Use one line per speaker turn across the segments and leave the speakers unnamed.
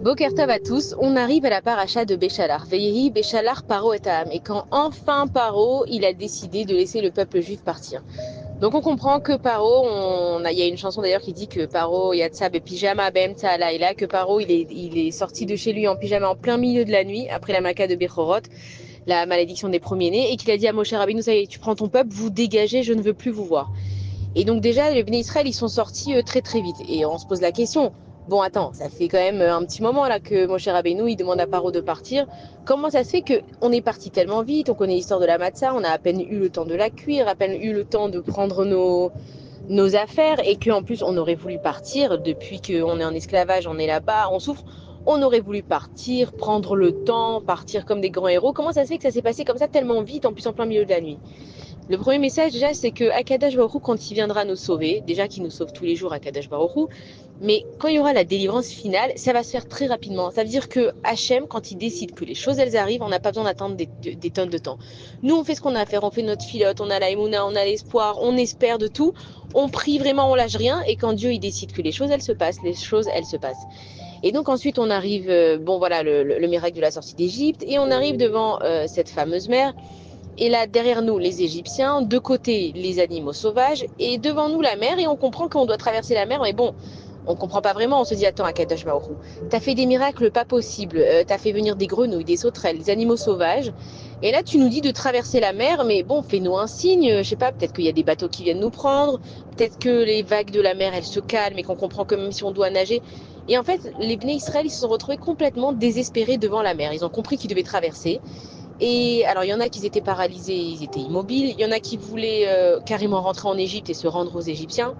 Boker Tov à tous, on arrive à la paracha de Béchalar. Veyehi Béchalar Paro et Aham. Et quand enfin Paro, il a décidé de laisser le peuple juif partir. Donc on comprend que Paro, il y a une chanson d'ailleurs qui dit que Paro Yatsab et pyjama ben Laila, que Paro il est sorti de chez lui en pyjama en plein milieu de la nuit après la Maca de Bechorot, la malédiction des premiers-nés, et qu'il a dit à Moshe Rabbeinu, ça y est, tu prends ton peuple, vous dégagez, je ne veux plus vous voir. Et donc déjà, les Bnei Israël, ils sont sortis très très vite. Et on se pose la question, bon attends, ça fait quand même un petit moment là que Moshe Rabbeinu, il demande à Paro de partir. Comment ça se fait qu'on est parti tellement vite? On connaît l'histoire de la matzah, on a à peine eu le temps de la cuire, à peine eu le temps de prendre nos affaires, et qu'en plus on aurait voulu partir depuis qu'on est en esclavage, on est là-bas, on souffre. On aurait voulu partir, prendre le temps, partir comme des grands héros. Comment ça se fait que ça s'est passé comme ça tellement vite, en plus en plein milieu de la nuit? Le premier message, déjà, c'est que Akadash Baruch Hu, quand il viendra nous sauver, déjà qu'il nous sauve tous les jours, Akadash Baruch Hu, mais quand il y aura la délivrance finale, ça va se faire très rapidement. Ça veut dire que Hachem, quand il décide que les choses, elles arrivent, on n'a pas besoin d'attendre des tonnes de temps. Nous, on fait ce qu'on a à faire, on fait notre filote, on a la émouna, on a l'espoir, on espère de tout, on prie vraiment, on lâche rien, et quand Dieu, il décide que les choses, elles se passent, les choses, elles se passent. Et donc ensuite, on arrive, bon voilà, le miracle de la sortie d'Égypte, et on arrive devant cette fameuse mer. Et là, derrière nous, les Égyptiens, de côté, les animaux sauvages, et devant nous, la mer, et on comprend qu'on doit traverser la mer, mais bon, on comprend pas vraiment, on se dit, attends, Akadosh Baruch Hu, t'as fait des miracles pas possibles, t'as fait venir des grenouilles, des sauterelles, des animaux sauvages, et là, tu nous dis de traverser la mer, mais bon, fais-nous un signe, je sais pas, peut-être qu'il y a des bateaux qui viennent nous prendre, peut-être que les vagues de la mer, elles se calment, et qu'on comprend que même si on doit nager. Et en fait, les Bnei Israël, ils se sont retrouvés complètement désespérés devant la mer, ils ont compris qu'ils devaient traverser. Et alors, il y en a qui étaient paralysés, ils étaient immobiles. Il y en a qui voulaient carrément rentrer en Égypte et se rendre aux Égyptiens.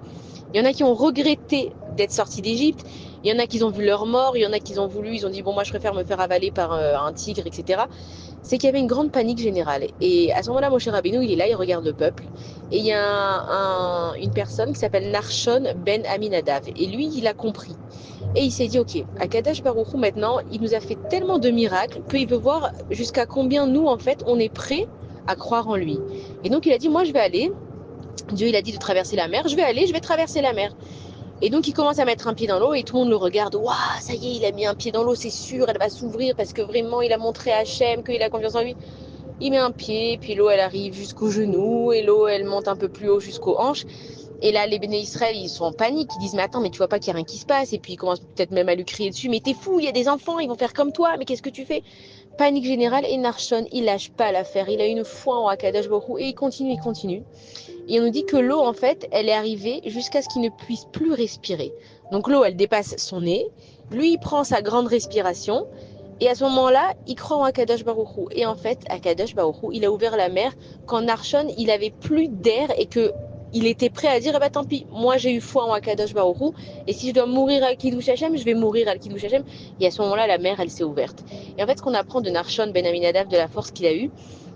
Il y en a qui ont regretté d'être sortis d'Égypte. Il y en a qui ont vu leur mort. Il y en a qui ont voulu, ils ont dit, bon, moi, je préfère me faire avaler par un tigre, etc. C'est qu'il y avait une grande panique générale. Et à ce moment-là, Moshe Rabbeinu, il est là, il regarde le peuple. Et il y a une personne qui s'appelle Narshon Ben Aminadav. Et lui, il a compris. Et il s'est dit, ok, Akadash Baruch Hu, maintenant, il nous a fait tellement de miracles qu'il veut voir jusqu'à combien nous, en fait, on est prêts à croire en lui. Et donc, il a dit, moi, je vais aller. Dieu, il a dit de traverser la mer. Je vais aller, je vais traverser la mer. Et donc, il commence à mettre un pied dans l'eau et tout le monde le regarde. Waouh, ça y est, il a mis un pied dans l'eau, c'est sûr, elle va s'ouvrir parce que vraiment, il a montré à Hachem qu'il a confiance en lui. Il met un pied, puis l'eau, elle arrive jusqu'au genou et l'eau, elle monte un peu plus haut jusqu'aux hanches. Et là, les Béné Israël, ils sont en panique. Ils disent, mais attends, mais tu vois pas qu'il y a rien qui se passe. Et puis, ils commencent peut-être même à lui crier dessus. Mais t'es fou, il y a des enfants, ils vont faire comme toi. Mais qu'est-ce que tu fais? Panique générale. Et Narshon, il lâche pas l'affaire. Il a une foi en Akadash Baruch Hu. Et il continue, il continue. Et on nous dit que l'eau, en fait, elle est arrivée jusqu'à ce qu'il ne puisse plus respirer. Donc, l'eau, elle dépasse son nez. Lui, il prend sa grande respiration. Et à ce moment-là, il croit en Akadash Baruch Hu. Et en fait, Akadash Baruch Hu, il a ouvert la mer quand Narshon, il avait plus d'air et que il était prêt à dire, eh ben, tant pis, moi j'ai eu foi en Akadosh Baruch Hu, et si je dois mourir al Kiddush Hashem, je vais mourir al Kiddush Hashem. Et à ce moment-là, la mer, elle s'est ouverte. Et en fait, ce qu'on apprend de Narshon Ben Aminadav, de la force qu'il a eue,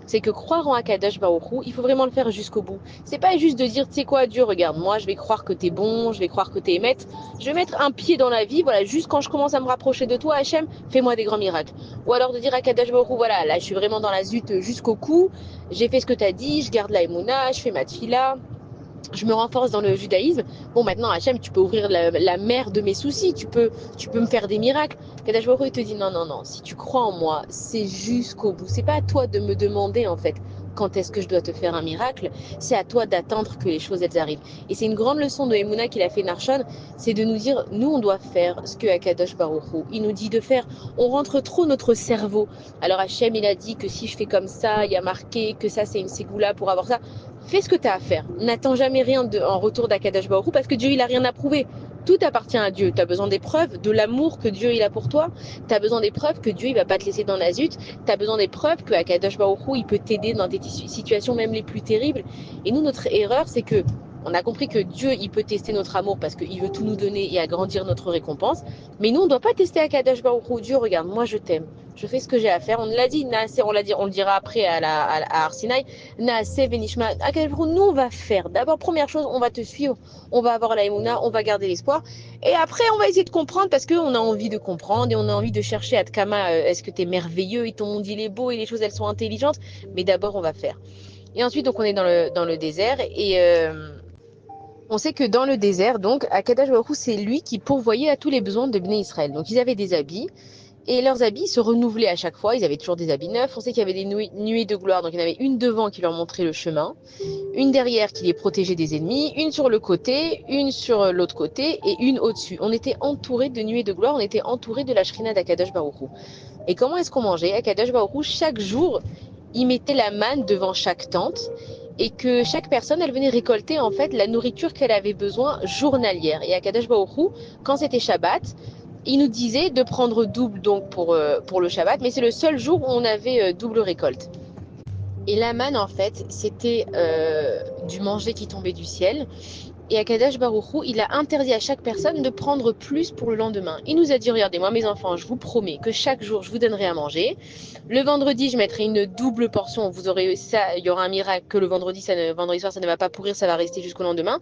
c'est que croire en Akadosh Baruch Hu, il faut vraiment le faire jusqu'au bout. C'est pas juste de dire, tu sais quoi, Dieu, regarde, moi je vais croire que t'es bon, je vais croire que t'es émette, je vais mettre un pied dans la vie, voilà, juste quand je commence à me rapprocher de toi, Hachem, fais-moi des grands miracles. Ou alors de dire à Akadosh Baruch Hu, voilà, là je suis vraiment dans la zut jusqu'au cou, j'ai fait ce que t'as dit, je garde la Emouna, je fais ma tfila, je me renforce dans le judaïsme. Bon, maintenant, Hachem, tu peux ouvrir la mer de mes soucis, tu peux me faire des miracles. Kadash Baruch Hu, il te dit non, non, non, si tu crois en moi, c'est jusqu'au bout. C'est pas à toi de me demander, en fait, quand est-ce que je dois te faire un miracle, c'est à toi d'attendre que les choses, elles arrivent. Et c'est une grande leçon de Emouna qu'il a fait Narshon, c'est de nous dire, nous, on doit faire ce que Akadosh Baruch Hu, il nous dit de faire. On rentre trop notre cerveau. Alors Hachem, il a dit que si je fais comme ça, il y a marqué que ça, c'est une ségoula pour avoir ça. Fais ce que tu as à faire. N'attends jamais rien en retour d'Akadash Baruch Hu parce que Dieu, il a rien à prouver. Tout appartient à Dieu. Tu as besoin des preuves de l'amour que Dieu il a pour toi. Tu as besoin des preuves que Dieu il va pas te laisser dans la zut. Tu as besoin des preuves que Akadash Baruch Hu, il peut t'aider dans tes situations même les plus terribles. Et nous, notre erreur, c'est que on a compris que Dieu, il peut tester notre amour parce qu'il veut tout nous donner et agrandir notre récompense. Mais nous, on ne doit pas tester Akadash Baruch Hu. Dieu, regarde, moi, je t'aime. Je fais ce que j'ai à faire. On l'a dit, on l'a dit, on le dira après à Arsinaï. Naaseh Venishma. Akadash Baruch Hu, nous, on va faire. D'abord, première chose, on va te suivre. On va avoir la Emouna, on va garder l'espoir. Et après, on va essayer de comprendre parce qu'on a envie de comprendre et on a envie de chercher à Tkama, est-ce que tu es merveilleux et ton monde il est beau et les choses elles sont intelligentes. Mais d'abord, on va faire. Et ensuite, donc, on est dans le désert On sait que dans le désert, donc, Akadosh Baruch Hu, c'est lui qui pourvoyait à tous les besoins de Bnei Israël. Donc, ils avaient des habits, et leurs habits se renouvelaient à chaque fois. Ils avaient toujours des habits neufs. On sait qu'il y avait des nuées de gloire. Donc, il y en avait une devant qui leur montrait le chemin, une derrière qui les protégeait des ennemis, une sur le côté, une sur l'autre côté et une au-dessus. On était entourés de nuées de gloire. On était entourés de la Shrina d'Akadosh Baruch Hu. Et comment est-ce qu'on mangeait? Akadosh Baruch Hu, chaque jour, il mettait la manne devant chaque tente et que chaque personne, elle venait récolter en fait la nourriture qu'elle avait besoin journalière. Et Akadosh Baruch Hu, quand c'était Shabbat, il nous disait de prendre double donc pour le Shabbat, mais c'est le seul jour où on avait double récolte. Et la manne, en fait, c'était du manger qui tombait du ciel. Et Akadosh Baruch Hu, il a interdit à chaque personne de prendre plus pour le lendemain. Il nous a dit, regardez, moi mes enfants, je vous promets que chaque jour, je vous donnerai à manger. Le vendredi, je mettrai une double portion. Vous aurez ça, il y aura un miracle que le vendredi, vendredi soir, ça ne va pas pourrir, ça va rester jusqu'au lendemain.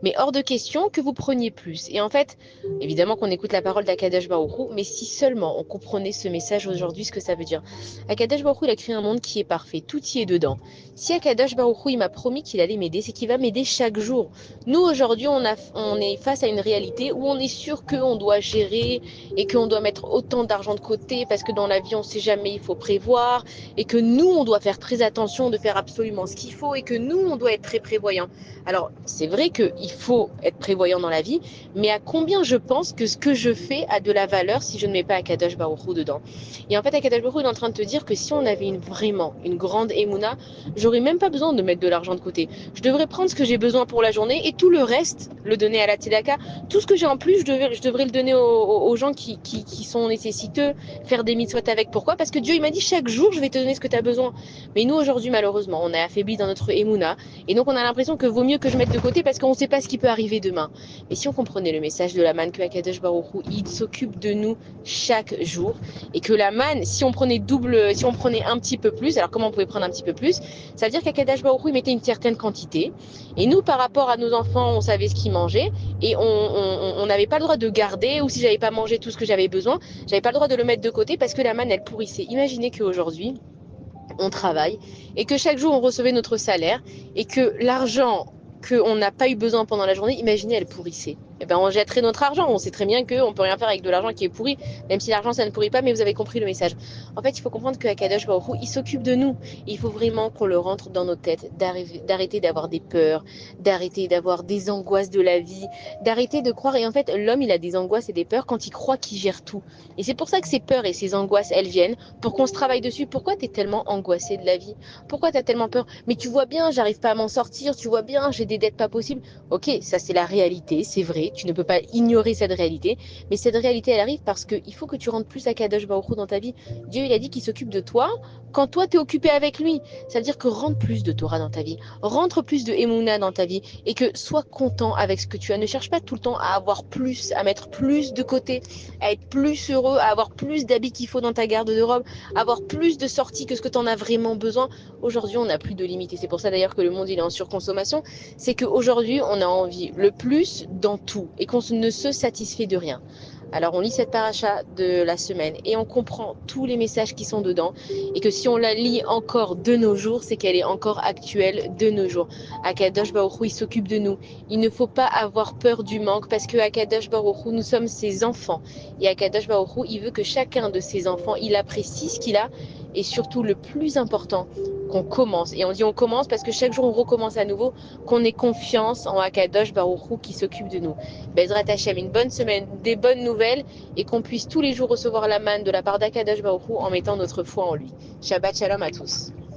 Mais hors de question que vous preniez plus. Et en fait, évidemment qu'on écoute la parole d'Akadosh Baruch Hu, mais si seulement on comprenait ce message aujourd'hui, ce que ça veut dire. Akadosh Baruch Hu, il a créé un monde qui est parfait. Tout y est dedans. Si Akadosh Baruch Hu, il m'a promis qu'il allait m'aider, c'est qu'il va m'aider chaque jour. Nous, aujourd'hui, on est face à une réalité où on est sûr qu'on doit gérer et qu'on doit mettre autant d'argent de côté parce que dans la vie, on ne sait jamais, il faut prévoir et que nous, on doit faire très attention de faire absolument ce qu'il faut et que nous, on doit être très prévoyant. Alors, c'est vrai qu'il faut être prévoyant dans la vie, mais à combien je pense que ce que je fais a de la valeur si je ne mets pas Akadosh Baruch Hu dedans. Et en fait, Akadosh Baruch Hu est en train de te dire que si on avait vraiment une grande émouna, j'aurais même pas besoin de mettre de l'argent de côté. Je devrais prendre ce que j'ai besoin pour la journée et tout le reste, le donner à la tzedaka. Tout ce que j'ai en plus, je devrais le donner aux gens qui sont nécessiteux, faire des mitzvot avec. Pourquoi? Parce que Dieu, il m'a dit chaque jour, je vais te donner ce que tu as besoin. Mais nous, aujourd'hui, malheureusement, on est affaiblis dans notre émouna. Et donc, on a l'impression que vaut mieux que je mette de côté parce qu'on ne sait pas ce qui peut arriver demain. Mais si on comprenait le message de la manne que Akadosh Baruch Hu, il s'occupe de nous chaque jour. Et que la manne, si on prenait un petit peu plus, alors comment on pouvait prendre un petit peu plus? Ça veut dire qu'Akadosh Baruch Hu, il mettait une certaine quantité. Et nous, par rapport à nos enfants, on savait ce qu'ils mangeaient. Et on n'avait pas le droit de garder, ou si j'avais pas mangé tout ce que j'avais besoin, j'avais pas le droit de le mettre de côté parce que la manne, elle pourrissait. Imaginez qu'aujourd'hui, on travaille et que chaque jour, on recevait notre salaire et que l'argent qu'on n'a pas eu besoin pendant la journée, imaginez, elle pourrissait. Eh ben, on jetterait notre argent. On sait très bien qu'on ne peut rien faire avec de l'argent qui est pourri, même si l'argent, ça ne pourrit pas, mais vous avez compris le message. En fait, il faut comprendre que Akadosh Baruch Hu, il s'occupe de nous. Il faut vraiment qu'on le rentre dans nos têtes, d'arrêter d'avoir des peurs, d'arrêter d'avoir des angoisses de la vie, d'arrêter de croire. Et en fait, l'homme, il a des angoisses et des peurs quand il croit qu'il gère tout. Et c'est pour ça que ces peurs et ces angoisses, elles viennent, pour qu'on se travaille dessus. Pourquoi tu es tellement angoissé de la vie? Pourquoi tu as tellement peur? Mais tu vois bien, j'arrive pas à m'en sortir, tu vois bien, j'ai des dettes pas possibles. Ok, ça c'est la réalité, c'est vrai. Tu ne peux pas ignorer cette réalité, mais cette réalité, elle arrive parce qu'il faut que tu rentres plus à Kadosh Baruch Hu dans ta vie. Dieu, il a dit qu'il s'occupe de toi quand toi, tu es occupé avec lui. Ça veut dire que rentre plus de Torah dans ta vie, rentre plus de Emouna dans ta vie et que sois content avec ce que tu as. Ne cherche pas tout le temps à avoir plus, à mettre plus de côté, à être plus heureux, à avoir plus d'habits qu'il faut dans ta garde-robe, à avoir plus de sorties que ce que tu en as vraiment besoin. Aujourd'hui, on n'a plus de limites et c'est pour ça d'ailleurs que le monde, il est en surconsommation. C'est qu'aujourd'hui, on a envie le plus dans tout et qu'on ne se satisfait de rien. Alors on lit cette paracha de la semaine et on comprend tous les messages qui sont dedans et que si on la lit encore de nos jours, c'est qu'elle est encore actuelle de nos jours. Akadosh Baruch Hu, il s'occupe de nous. Il ne faut pas avoir peur du manque parce que Akadosh Baruch Hu, nous sommes ses enfants. Et Akadosh Baruch Hu, il veut que chacun de ses enfants, il apprécie ce qu'il a et surtout le plus important, qu'on commence. Et on dit on commence parce que chaque jour on recommence à nouveau, qu'on ait confiance en Akadosh Baruch Hu qui s'occupe de nous. Bezrat Hashem, une bonne semaine, des bonnes nouvelles et qu'on puisse tous les jours recevoir la manne de la part d'Akadosh Baruch Hu en mettant notre foi en lui. Shabbat Shalom à tous.